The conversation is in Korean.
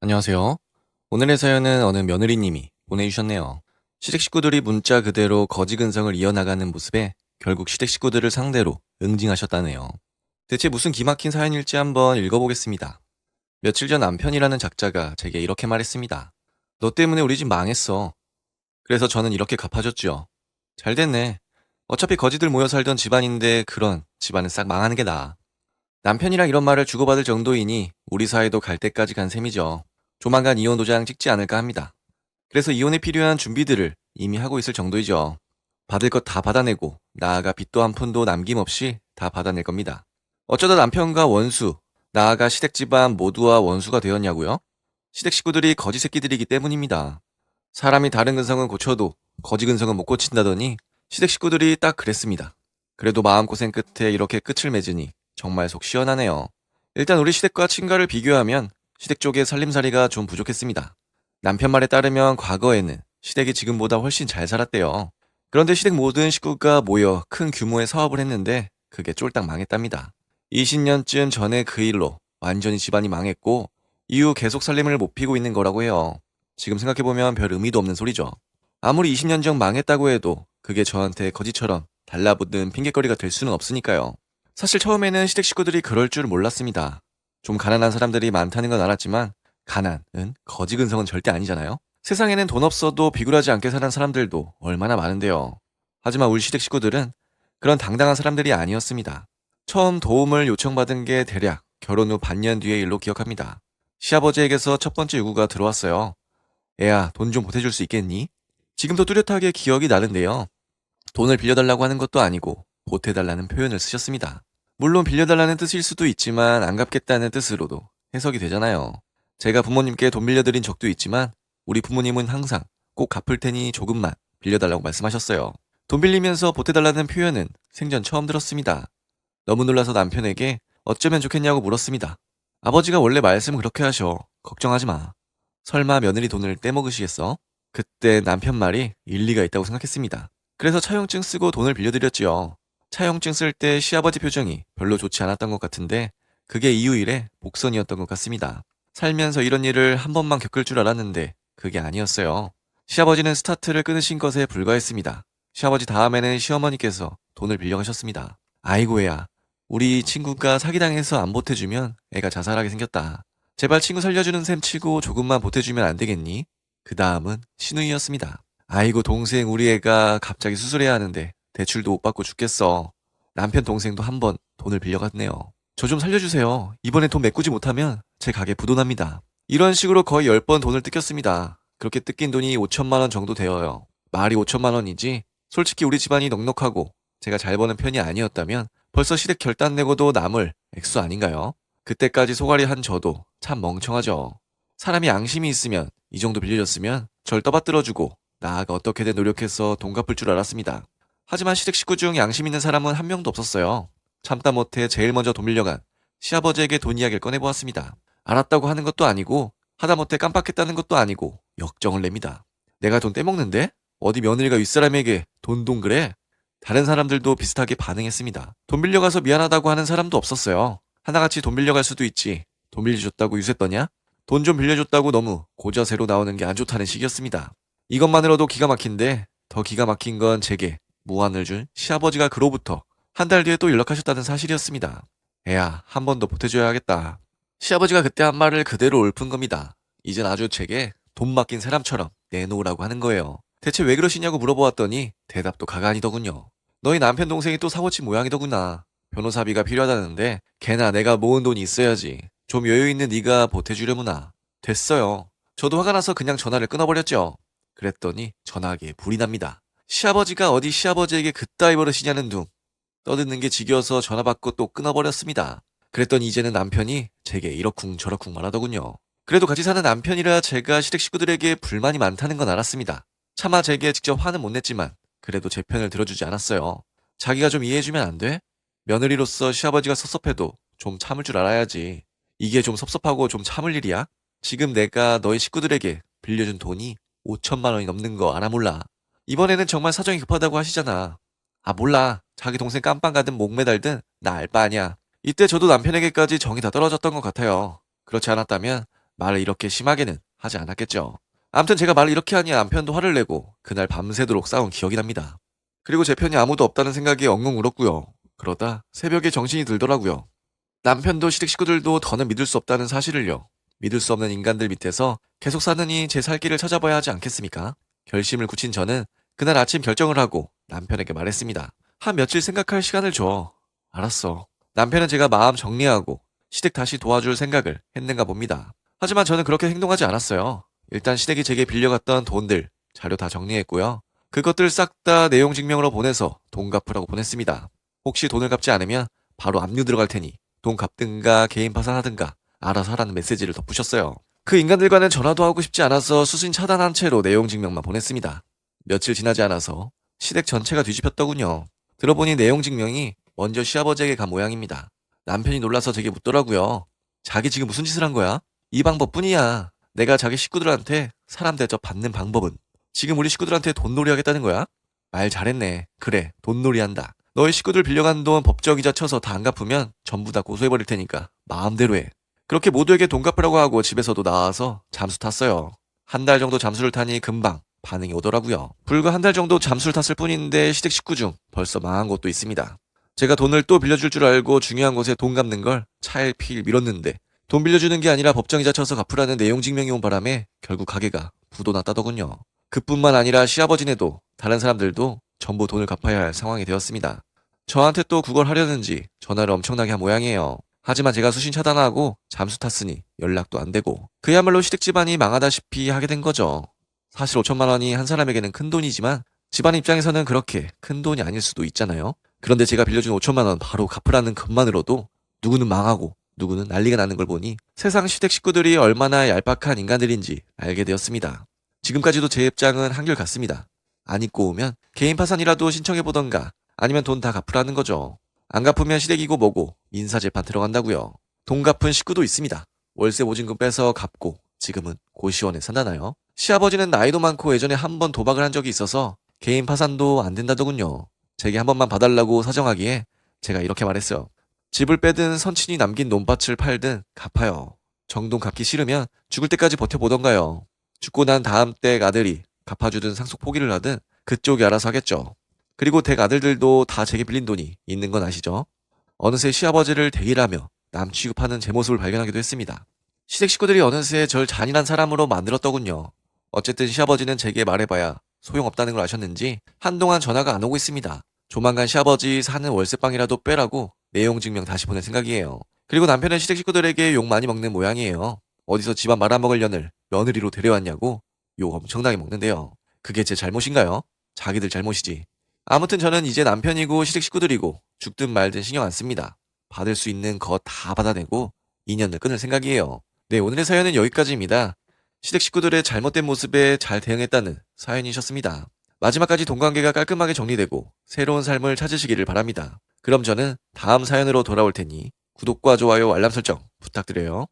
안녕하세요. 오늘의 사연은 어느 며느리님이 보내주셨네요. 시댁 식구들이 문자 그대로 거지 근성을 이어나가는 모습에 결국 시댁 식구들을 상대로 응징하셨다네요. 대체 무슨 기막힌 사연일지 한번 읽어보겠습니다. 며칠 전 남편이라는 작자가 제게 이렇게 말했습니다. 너 때문에 우리 집 망했어. 그래서 저는 이렇게 갚아줬죠. 잘 됐네. 어차피 거지들 모여 살던 집안인데 그런 집안은 싹 망하는 게 나아. 남편이랑 이런 말을 주고받을 정도이니 우리 사이도 갈 때까지 간 셈이죠. 조만간 이혼 도장 찍지 않을까 합니다. 그래서 이혼에 필요한 준비들을 이미 하고 있을 정도이죠. 받을 것 다 받아내고 나아가 빚도 한 푼도 남김없이 다 받아낼 겁니다. 어쩌다 남편과 원수, 나아가 시댁 집안 모두와 원수가 되었냐고요? 시댁 식구들이 거지 새끼들이기 때문입니다. 사람이 다른 근성은 고쳐도 거지 근성은 못 고친다더니 시댁 식구들이 딱 그랬습니다. 그래도 마음고생 끝에 이렇게 끝을 맺으니 정말 속 시원하네요. 일단 우리 시댁과 친가를 비교하면 시댁 쪽의 살림살이가 좀 부족했습니다. 남편 말에 따르면 과거에는 시댁이 지금보다 훨씬 잘 살았대요. 그런데 시댁 모든 식구가 모여 큰 규모의 사업을 했는데 그게 쫄딱 망했답니다. 20년쯤 전에 그 일로 완전히 집안이 망했고 이후 계속 살림을 못 피고 있는 거라고 해요. 지금 생각해보면 별 의미도 없는 소리죠. 아무리 20년 전 망했다고 해도 그게 저한테 거지처럼 달라붙는 핑곗거리가 될 수는 없으니까요. 사실 처음에는 시댁 식구들이 그럴 줄 몰랐습니다. 좀 가난한 사람들이 많다는 건 알았지만 가난은 거지 근성은 절대 아니잖아요. 세상에는 돈 없어도 비굴하지 않게 사는 사람들도 얼마나 많은데요. 하지만 우리 시댁 식구들은 그런 당당한 사람들이 아니었습니다. 처음 도움을 요청받은 게 대략 결혼 후 반년 뒤의 일로 기억합니다. 시아버지에게서 첫 번째 요구가 들어왔어요. 애야, 돈 좀 보태줄 수 있겠니? 지금도 뚜렷하게 기억이 나는데요. 돈을 빌려달라고 하는 것도 아니고 보태달라는 표현을 쓰셨습니다. 물론 빌려달라는 뜻일 수도 있지만 안 갚겠다는 뜻으로도 해석이 되잖아요. 제가 부모님께 돈 빌려드린 적도 있지만 우리 부모님은 항상 꼭 갚을 테니 조금만 빌려달라고 말씀하셨어요. 돈 빌리면서 보태달라는 표현은 생전 처음 들었습니다. 너무 놀라서 남편에게 어쩌면 좋겠냐고 물었습니다. 아버지가 원래 말씀 그렇게 하셔. 걱정하지 마. 설마 며느리 돈을 떼먹으시겠어? 그때 남편 말이 일리가 있다고 생각했습니다. 그래서 차용증 쓰고 돈을 빌려드렸지요. 차용증 쓸 때 시아버지 표정이 별로 좋지 않았던 것 같은데 그게 이유일의 복선이었던 것 같습니다. 살면서 이런 일을 한 번만 겪을 줄 알았는데 그게 아니었어요. 시아버지는 스타트를 끊으신 것에 불과했습니다. 시아버지 다음에는 시어머니께서 돈을 빌려가셨습니다. 아이고 애야, 우리 친구가 사기당해서 안 보태주면 애가 자살하게 생겼다. 제발 친구 살려주는 셈 치고 조금만 보태주면 안 되겠니? 그 다음은 신우이였습니다. 아이고 동생 우리 애가 갑자기 수술해야 하는데 대출도 못 받고 죽겠어. 남편 동생도 한 번 돈을 빌려갔네요. 저 좀 살려주세요. 이번에 돈 메꾸지 못하면 제 가게 부도납니다. 이런 식으로 거의 10번 돈을 뜯겼습니다. 그렇게 뜯긴 돈이 5천만 원 정도 되어요. 말이 5천만 원이지 솔직히 우리 집안이 넉넉하고 제가 잘 버는 편이 아니었다면 벌써 시댁 결단 내고도 남을 액수 아닌가요? 그때까지 소갈이 한 저도 참 멍청하죠. 사람이 양심이 있으면 이 정도 빌려줬으면 절 떠받들어주고 나아가 어떻게든 노력해서 돈 갚을 줄 알았습니다. 하지만 시댁 식구 중 양심 있는 사람은 한 명도 없었어요. 참다 못해 제일 먼저 돈 빌려간 시아버지에게 돈 이야기를 꺼내보았습니다. 알았다고 하는 것도 아니고 하다못해 깜빡했다는 것도 아니고 역정을 냅니다. 내가 돈 떼먹는데? 어디 며느리가 윗사람에게 돈 그래? 다른 사람들도 비슷하게 반응했습니다. 돈 빌려가서 미안하다고 하는 사람도 없었어요. 하나같이 돈 빌려갈 수도 있지. 돈 빌려줬다고 유세 떠냐? 돈 좀 빌려줬다고 너무 고자세로 나오는 게 안 좋다는 식이었습니다. 이것만으로도 기가 막힌데 더 기가 막힌 건 제게 무안을 준 시아버지가 그로부터 한 달 뒤에 또 연락하셨다는 사실이었습니다. 애야, 한 번 더 보태줘야겠다. 시아버지가 그때 한 말을 그대로 읊은 겁니다. 이젠 아주 제게 돈 맡긴 사람처럼 내놓으라고 하는 거예요. 대체 왜 그러시냐고 물어보았더니 대답도 가관이더군요. 너희 남편 동생이 또 사고친 모양이더구나. 변호사비가 필요하다는데 걔나 내가 모은 돈이 있어야지. 좀 여유 있는 네가 보태주려무나. 됐어요. 저도 화가 나서 그냥 전화를 끊어버렸죠. 그랬더니 전화기에 불이 납니다. 시아버지가 어디 시아버지에게 그따위 버릇이냐는 둥. 떠드는 게 지겨워서 전화 받고 또 끊어버렸습니다. 그랬더니 이제는 남편이 제게 이러쿵 저러쿵 말하더군요. 그래도 같이 사는 남편이라 제가 시댁 식구들에게 불만이 많다는 건 알았습니다. 차마 제게 직접 화는 못 냈지만 그래도 제 편을 들어주지 않았어요. 자기가 좀 이해해주면 안 돼? 며느리로서 시아버지가 섭섭해도 좀 참을 줄 알아야지. 이게 좀 섭섭하고 좀 참을 일이야? 지금 내가 너희 식구들에게 빌려준 돈이 5천만 원이 넘는 거 알아 몰라. 이번에는 정말 사정이 급하다고 하시잖아. 아 몰라. 자기 동생 깜빵 가든 목매달든 나 알 바 아냐. 이때 저도 남편에게까지 정이 다 떨어졌던 것 같아요. 그렇지 않았다면 말을 이렇게 심하게는 하지 않았겠죠. 아무튼 제가 말을 이렇게 하니 남편도 화를 내고 그날 밤새도록 싸운 기억이 납니다. 그리고 제 편이 아무도 없다는 생각에 엉엉 울었고요. 그러다 새벽에 정신이 들더라고요. 남편도 시댁 식구들도 더는 믿을 수 없다는 사실을요. 믿을 수 없는 인간들 밑에서 계속 사느니 제 살 길을 찾아봐야 하지 않겠습니까? 결심을 굳힌 저는 그날 아침 결정을 하고 남편에게 말했습니다. 한 며칠 생각할 시간을 줘. 알았어. 남편은 제가 마음 정리하고 시댁 다시 도와줄 생각을 했는가 봅니다. 하지만 저는 그렇게 행동하지 않았어요. 일단 시댁이 제게 빌려갔던 돈들, 자료 다 정리했고요. 그것들 싹 다 내용 증명으로 보내서 돈 갚으라고 보냈습니다. 혹시 돈을 갚지 않으면 바로 압류 들어갈 테니 돈 갚든가 개인 파산하든가 알아서 하라는 메시지를 덧붙였어요. 그 인간들과는 전화도 하고 싶지 않아서 수신 차단한 채로 내용 증명만 보냈습니다. 며칠 지나지 않아서 시댁 전체가 뒤집혔더군요. 들어보니 내용 증명이 먼저 시아버지에게 간 모양입니다. 남편이 놀라서 제게 묻더라고요. 자기 지금 무슨 짓을 한 거야? 이 방법뿐이야. 내가 자기 식구들한테 사람 대접 받는 방법은. 지금 우리 식구들한테 돈놀이 하겠다는 거야? 말 잘했네. 그래, 돈놀이 한다. 너희 식구들 빌려간 돈 법정이자 쳐서 다 안 갚으면 전부 다 고소해버릴 테니까 마음대로 해. 그렇게 모두에게 돈 갚으라고 하고 집에서도 나와서 잠수 탔어요. 한 달 정도 잠수를 타니 금방 반응이 오더라고요. 불과 한 달 정도 잠수를 탔을 뿐인데 시댁 식구 중 벌써 망한 곳도 있습니다. 제가 돈을 또 빌려줄 줄 알고 중요한 곳에 돈 갚는 걸 차일피일 미뤘는데 돈 빌려주는 게 아니라 법정이자 쳐서 갚으라는 내용 증명이 온 바람에 결국 가게가 부도 났다더군요. 그뿐만 아니라 시아버지네도 다른 사람들도 전부 돈을 갚아야 할 상황이 되었습니다. 저한테 또 그걸 하려는지 전화를 엄청나게 한 모양이에요. 하지만 제가 수신 차단하고 잠수 탔으니 연락도 안 되고 그야말로 시댁 집안이 망하다시피 하게 된 거죠. 사실 5천만 원이 한 사람에게는 큰 돈이지만 집안 입장에서는 그렇게 큰 돈이 아닐 수도 있잖아요. 그런데 제가 빌려준 5천만 원 바로 갚으라는 것만으로도 누구는 망하고 누구는 난리가 나는 걸 보니 세상 시댁 식구들이 얼마나 얄팍한 인간들인지 알게 되었습니다. 지금까지도 제 입장은 한결같습니다. 안 입고 오면 개인 파산이라도 신청해보던가 아니면 돈 다 갚으라는 거죠. 안 갚으면 시댁이고 뭐고 민사재판 들어간다고요. 돈 갚은 식구도 있습니다. 월세 보증금 빼서 갚고 지금은 고시원에 산다나요? 시아버지는 나이도 많고 예전에 한 번 도박을 한 적이 있어서 개인 파산도 안 된다더군요. 제게 한 번만 봐달라고 사정하기에 제가 이렇게 말했어요. 집을 빼든 선친이 남긴 논밭을 팔든 갚아요. 정돈 갚기 싫으면 죽을 때까지 버텨보던가요. 죽고 난 다음 댁 아들이 갚아주든 상속 포기를 하든 그쪽이 알아서 하겠죠. 그리고 댁 아들들도 다 제게 빌린 돈이 있는 건 아시죠? 어느새 시아버지를 대일하며 남 취급하는 제 모습을 발견하기도 했습니다. 시댁 식구들이 어느새 절 잔인한 사람으로 만들었더군요. 어쨌든 시아버지는 제게 말해봐야 소용없다는 걸 아셨는지 한동안 전화가 안 오고 있습니다. 조만간 시아버지 사는 월세방이라도 빼라고 내용 증명 다시 보낼 생각이에요. 그리고 남편은 시댁 식구들에게 욕 많이 먹는 모양이에요. 어디서 집안 말아먹을 년을 며느리로 데려왔냐고 욕 엄청나게 먹는데요. 그게 제 잘못인가요? 자기들 잘못이지. 아무튼 저는 이제 남편이고 시댁 식구들이고 죽든 말든 신경 안 씁니다. 받을 수 있는 거 다 받아내고 인연을 끊을 생각이에요. 네, 오늘의 사연은 여기까지입니다. 시댁 식구들의 잘못된 모습에 잘 대응했다는 사연이셨습니다. 마지막까지 돈관계가 깔끔하게 정리되고 새로운 삶을 찾으시기를 바랍니다. 그럼 저는 다음 사연으로 돌아올 테니 구독과 좋아요, 알람 설정 부탁드려요.